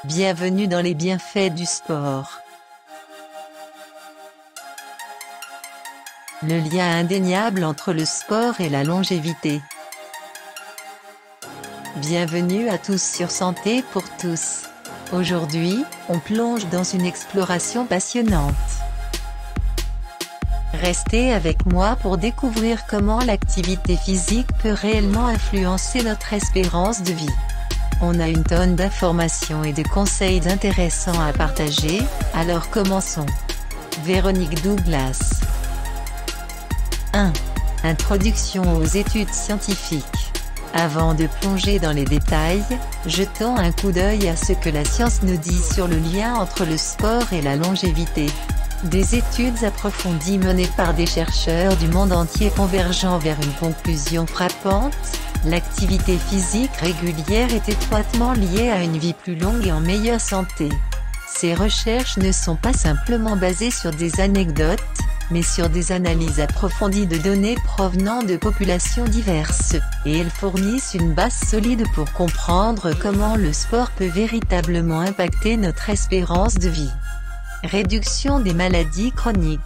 Bienvenue dans les bienfaits du sport. Le lien indéniable entre le sport et la longévité. Bienvenue à tous sur Santé pour tous. Aujourd'hui, on plonge dans une exploration passionnante. Restez avec moi pour découvrir comment l'activité physique peut réellement influencer notre espérance de vie. On a une tonne d'informations et de conseils intéressants à partager, alors commençons. Véronique Douglas. 1. Introduction aux études scientifiques. Avant de plonger dans les détails, jetons un coup d'œil à ce que la science nous dit sur le lien entre le sport et la longévité. Des études approfondies menées par des chercheurs du monde entier convergeant vers une conclusion frappante: l'activité physique régulière est étroitement liée à une vie plus longue et en meilleure santé. Ces recherches ne sont pas simplement basées sur des anecdotes, mais sur des analyses approfondies de données provenant de populations diverses, et elles fournissent une base solide pour comprendre comment le sport peut véritablement impacter notre espérance de vie. Réduction des maladies chroniques.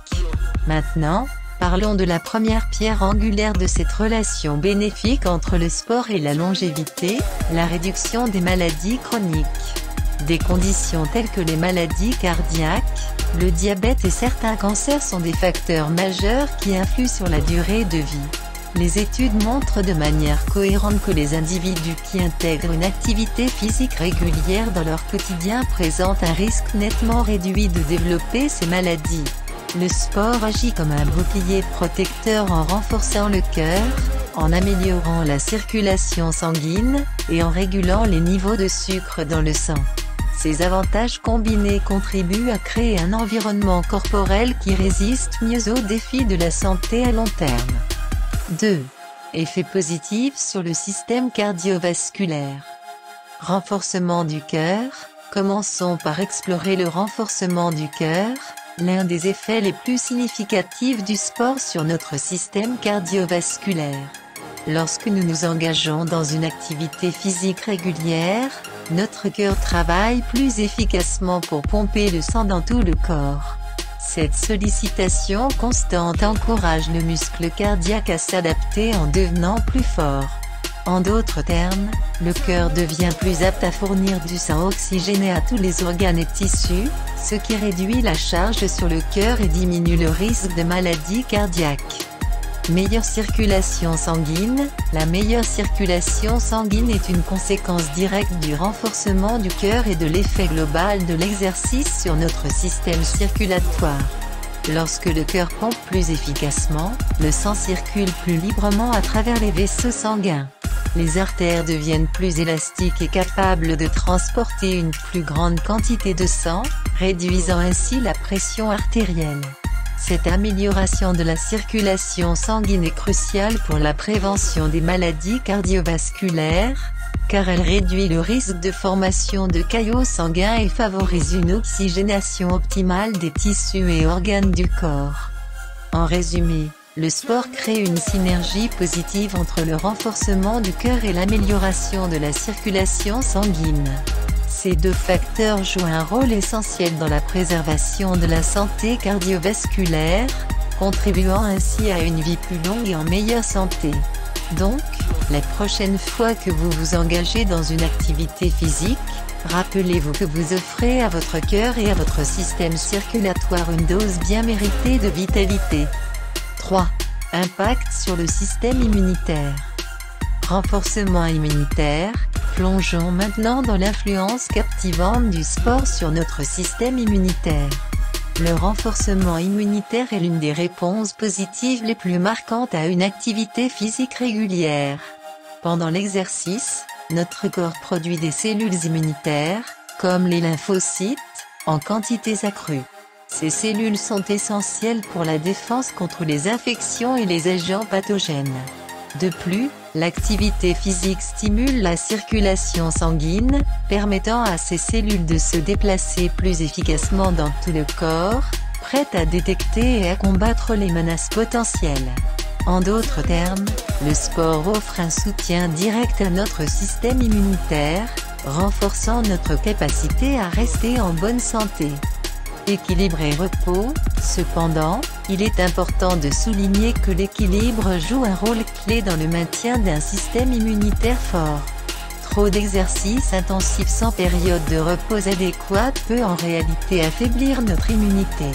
Maintenant, parlons de la première pierre angulaire de cette relation bénéfique entre le sport et la longévité, la réduction des maladies chroniques. Des conditions telles que les maladies cardiaques, le diabète et certains cancers sont des facteurs majeurs qui influent sur la durée de vie. Les études montrent de manière cohérente que les individus qui intègrent une activité physique régulière dans leur quotidien présentent un risque nettement réduit de développer ces maladies. Le sport agit comme un bouclier protecteur en renforçant le cœur, en améliorant la circulation sanguine, et en régulant les niveaux de sucre dans le sang. Ces avantages combinés contribuent à créer un environnement corporel qui résiste mieux aux défis de la santé à long terme. 2. Effets positifs sur le système cardiovasculaire. Renforcement du cœur. Commençons par explorer le renforcement du cœur, l'un des effets les plus significatifs du sport sur notre système cardiovasculaire. Lorsque nous nous engageons dans une activité physique régulière, notre cœur travaille plus efficacement pour pomper le sang dans tout le corps. Cette sollicitation constante encourage le muscle cardiaque à s'adapter en devenant plus fort. En d'autres termes, le cœur devient plus apte à fournir du sang oxygéné à tous les organes et tissus, ce qui réduit la charge sur le cœur et diminue le risque de maladies cardiaques. Meilleure circulation sanguine. La meilleure circulation sanguine est une conséquence directe du renforcement du cœur et de l'effet global de l'exercice sur notre système circulatoire. Lorsque le cœur pompe plus efficacement, le sang circule plus librement à travers les vaisseaux sanguins. Les artères deviennent plus élastiques et capables de transporter une plus grande quantité de sang, réduisant ainsi la pression artérielle. Cette amélioration de la circulation sanguine est cruciale pour la prévention des maladies cardiovasculaires, car elle réduit le risque de formation de caillots sanguins et favorise une oxygénation optimale des tissus et organes du corps. En résumé, le sport crée une synergie positive entre le renforcement du cœur et l'amélioration de la circulation sanguine. Ces deux facteurs jouent un rôle essentiel dans la préservation de la santé cardiovasculaire, contribuant ainsi à une vie plus longue et en meilleure santé. Donc, la prochaine fois que vous vous engagez dans une activité physique, rappelez-vous que vous offrez à votre cœur et à votre système circulatoire une dose bien méritée de vitalité. 3. Impact sur le système immunitaire. Renforcement immunitaire. Plongeons maintenant dans l'influence captivante du sport sur notre système immunitaire. Le renforcement immunitaire est l'une des réponses positives les plus marquantes à une activité physique régulière. Pendant l'exercice, notre corps produit des cellules immunitaires, comme les lymphocytes, en quantités accrues. Ces cellules sont essentielles pour la défense contre les infections et les agents pathogènes. De plus, l'activité physique stimule la circulation sanguine, permettant à ces cellules de se déplacer plus efficacement dans tout le corps, prêtes à détecter et à combattre les menaces potentielles. En d'autres termes, le sport offre un soutien direct à notre système immunitaire, renforçant notre capacité à rester en bonne santé. Équilibre et repos. Cependant, il est important de souligner que l'équilibre joue un rôle clé dans le maintien d'un système immunitaire fort. Trop d'exercices intensifs sans période de repos adéquate peut en réalité affaiblir notre immunité.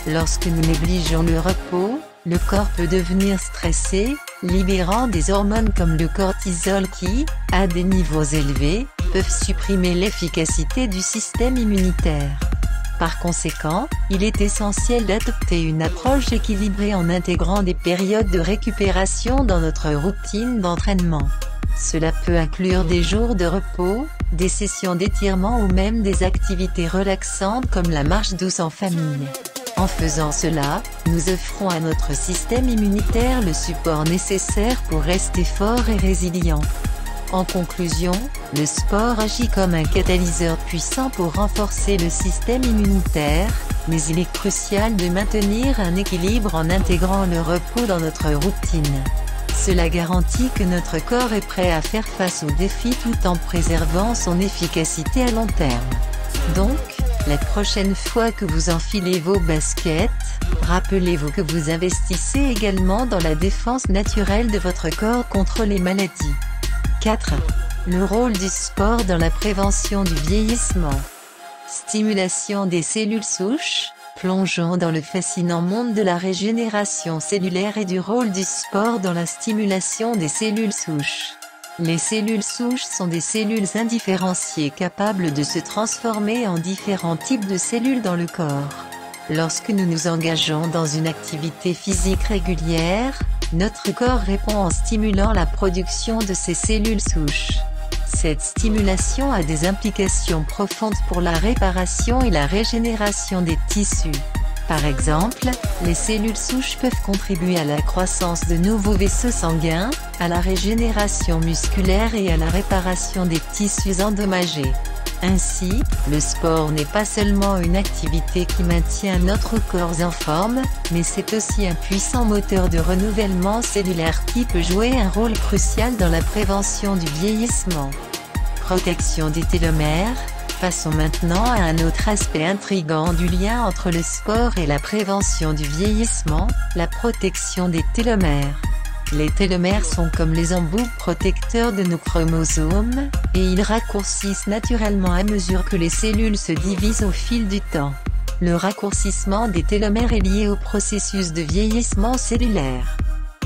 Lorsque nous négligeons le repos, le corps peut devenir stressé, libérant des hormones comme le cortisol qui, à des niveaux élevés, peuvent supprimer l'efficacité du système immunitaire. Par conséquent, il est essentiel d'adopter une approche équilibrée en intégrant des périodes de récupération dans notre routine d'entraînement. Cela peut inclure des jours de repos, des sessions d'étirement ou même des activités relaxantes comme la marche douce en famille. En faisant cela, nous offrons à notre système immunitaire le support nécessaire pour rester fort et résilient. En conclusion, le sport agit comme un catalyseur puissant pour renforcer le système immunitaire, mais il est crucial de maintenir un équilibre en intégrant le repos dans notre routine. Cela garantit que notre corps est prêt à faire face aux défis tout en préservant son efficacité à long terme. Donc, la prochaine fois que vous enfilez vos baskets, rappelez-vous que vous investissez également dans la défense naturelle de votre corps contre les maladies. 4. Le rôle du sport dans la prévention du vieillissement. Stimulation des cellules souches. Plongeons dans le fascinant monde de la régénération cellulaire et du rôle du sport dans la stimulation des cellules souches. Les cellules souches sont des cellules indifférenciées capables de se transformer en différents types de cellules dans le corps. Lorsque nous nous engageons dans une activité physique régulière, notre corps répond en stimulant la production de ces cellules souches. Cette stimulation a des implications profondes pour la réparation et la régénération des tissus. Par exemple, les cellules souches peuvent contribuer à la croissance de nouveaux vaisseaux sanguins, à la régénération musculaire et à la réparation des tissus endommagés. Ainsi, le sport n'est pas seulement une activité qui maintient notre corps en forme, mais c'est aussi un puissant moteur de renouvellement cellulaire qui peut jouer un rôle crucial dans la prévention du vieillissement. Protection des télomères. Passons maintenant à un autre aspect intrigant du lien entre le sport et la prévention du vieillissement, la protection des télomères. Les télomères sont comme les embouts protecteurs de nos chromosomes, et ils raccourcissent naturellement à mesure que les cellules se divisent au fil du temps. Le raccourcissement des télomères est lié au processus de vieillissement cellulaire.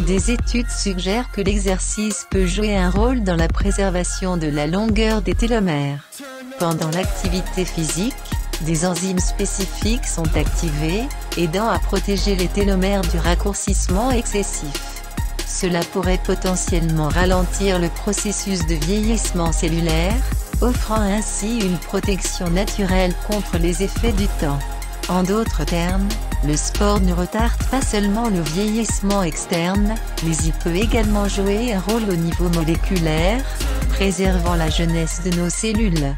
Des études suggèrent que l'exercice peut jouer un rôle dans la préservation de la longueur des télomères. Pendant l'activité physique, des enzymes spécifiques sont activées, aidant à protéger les télomères du raccourcissement excessif. Cela pourrait potentiellement ralentir le processus de vieillissement cellulaire, offrant ainsi une protection naturelle contre les effets du temps. En d'autres termes, le sport ne retarde pas seulement le vieillissement externe, mais il peut également jouer un rôle au niveau moléculaire, préservant la jeunesse de nos cellules.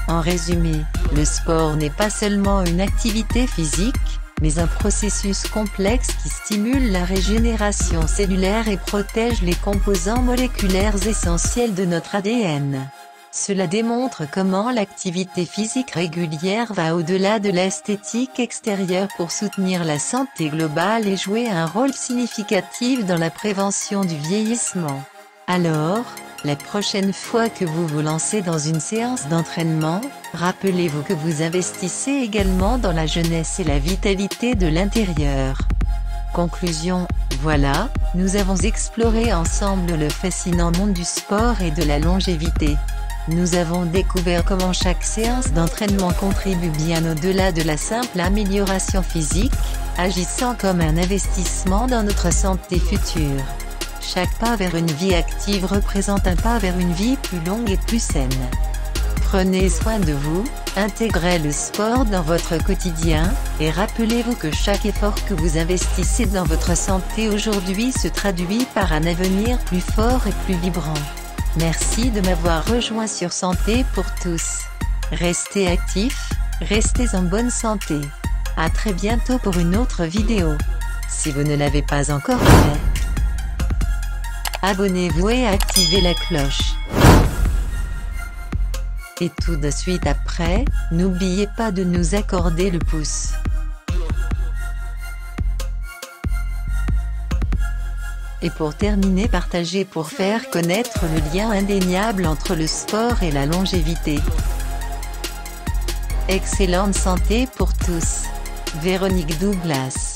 En résumé, le sport n'est pas seulement une activité physique, mais un processus complexe qui stimule la régénération cellulaire et protège les composants moléculaires essentiels de notre ADN. Cela démontre comment l'activité physique régulière va au-delà de l'esthétique extérieure pour soutenir la santé globale et jouer un rôle significatif dans la prévention du vieillissement. Alors, la prochaine fois que vous vous lancez dans une séance d'entraînement, rappelez-vous que vous investissez également dans la jeunesse et la vitalité de l'intérieur. Conclusion, voilà, nous avons exploré ensemble le fascinant monde du sport et de la longévité. Nous avons découvert comment chaque séance d'entraînement contribue bien au-delà de la simple amélioration physique, agissant comme un investissement dans notre santé future. Chaque pas vers une vie active représente un pas vers une vie plus longue et plus saine. Prenez soin de vous, intégrez le sport dans votre quotidien, et rappelez-vous que chaque effort que vous investissez dans votre santé aujourd'hui se traduit par un avenir plus fort et plus vibrant. Merci de m'avoir rejoint sur Santé pour tous. Restez actifs, restez en bonne santé. À très bientôt pour une autre vidéo. Si vous ne l'avez pas encore fait, abonnez-vous et activez la cloche. Et tout de suite après, n'oubliez pas de nous accorder le pouce. Et pour terminer, partagez pour faire connaître le lien indéniable entre le sport et la longévité. Excellente santé pour tous. Véronique Douglas.